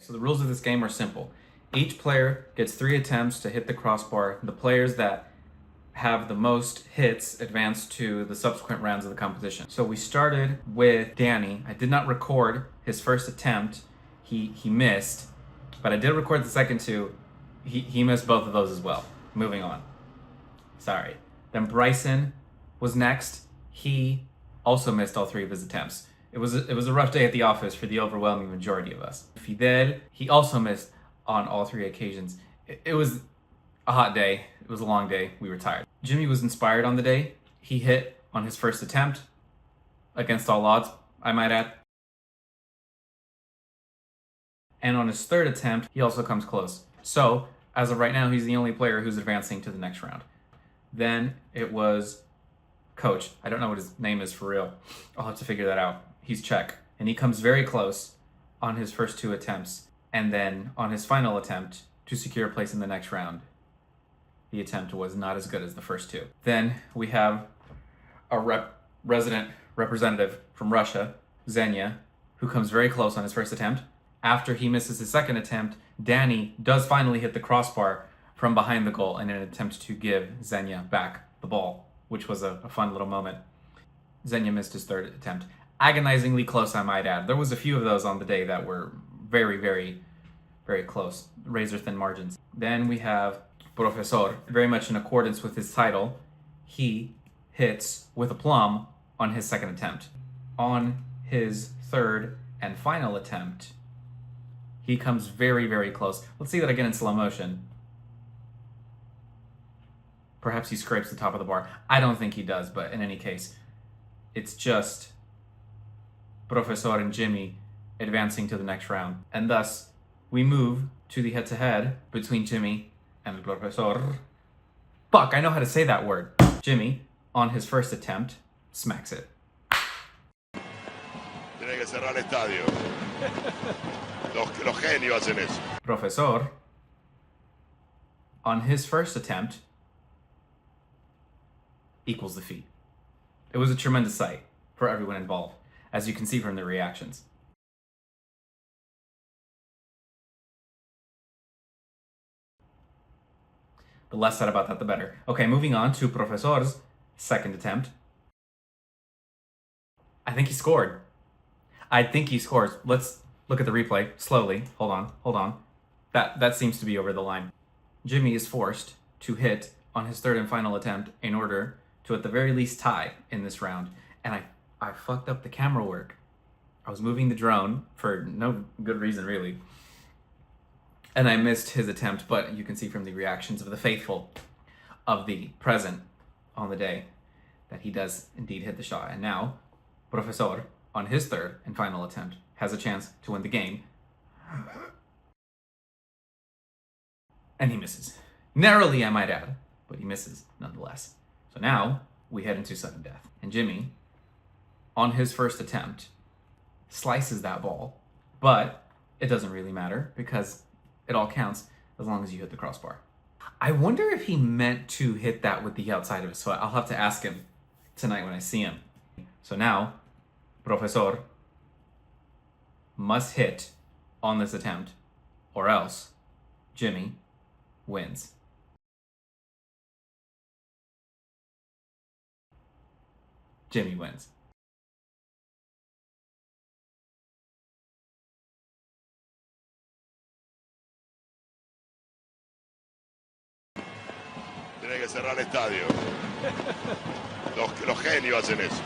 So the rules of this game are simple. Each player gets 3 attempts to hit the crossbar. The players that have the most hits advance to the subsequent rounds of the competition. So we started with Danny. I did not record his first attempt. He missed, but I did record the second 2. He missed both of those as well. Moving on. Sorry. Then Bryson was next. He also missed all 3 of his attempts. It was a rough day at the office for the overwhelming majority of us. Fidel, he also missed on all 3 occasions. It was a hot day. It was a long day. We were tired. Jimmy was inspired on the day. He hit on his first attempt, against all odds, I might add. And on his 3rd attempt, he also comes close. So, as of right now, he's the only player who's advancing to the next round. Then it was Coach. I don't know what his name is for real. I'll have to figure that out. He's Czech. And he comes very close on his first 2 attempts. And then on his final attempt to secure a place in the next round, the attempt was not as good as the first 2. Then we have a resident representative from Russia, Xenia, who comes very close on his first attempt. After he misses his second attempt, Danny does finally hit the crossbar from behind the goal in an attempt to give Xenia back the ball, which was a fun little moment. Xenia missed his 3rd attempt. Agonizingly close, I might add. There was a few of those on the day that were very, very, very close. Razor-thin margins. Then we have Professor, very much in accordance with his title. He hits with aplomb on his 2nd attempt. On his 3rd and final attempt, he comes very, very close. Let's see that again in slow motion. Perhaps he scrapes the top of the bar. I don't think he does, but in any case, it's just Professor and Jimmy advancing to the next round. And thus, we move to the head-to-head between Jimmy and Professor. Fuck, I know how to say that word. Jimmy, on his first attempt, smacks it. Tiene que cerrar el estadio. Los genios hacen eso. Professor, on his first attempt, equals defeat. It was a tremendous sight for everyone involved, as you can see from the reactions. The less said about that, the better. Okay, moving on to Professor's 2nd attempt. I think he scored. I think he scores. Let's look at the replay slowly. Hold on. That seems to be over the line. Jimmy is forced to hit on his 3rd and final attempt in order to at the very least tie in this round. And I fucked up the camera work. I was moving the drone for no good reason, really. And I missed his attempt, but you can see from the reactions of the faithful of the present on the day that he does indeed hit the shot. And now, Professor, on his 3rd and final attempt, has a chance to win the game. And he misses. Narrowly, I might add, but he misses nonetheless. So now, we head into sudden death. And Jimmy, on his first attempt, slices that ball. But it doesn't really matter because it all counts as long as you hit the crossbar. I wonder if he meant to hit that with the outside of his foot. I'll have to ask him tonight when I see him. So now, Professor must hit on this attempt, or else Jimmy wins. Jimmy wins. Tiene que cerrar el estadio. Los genios hacen eso.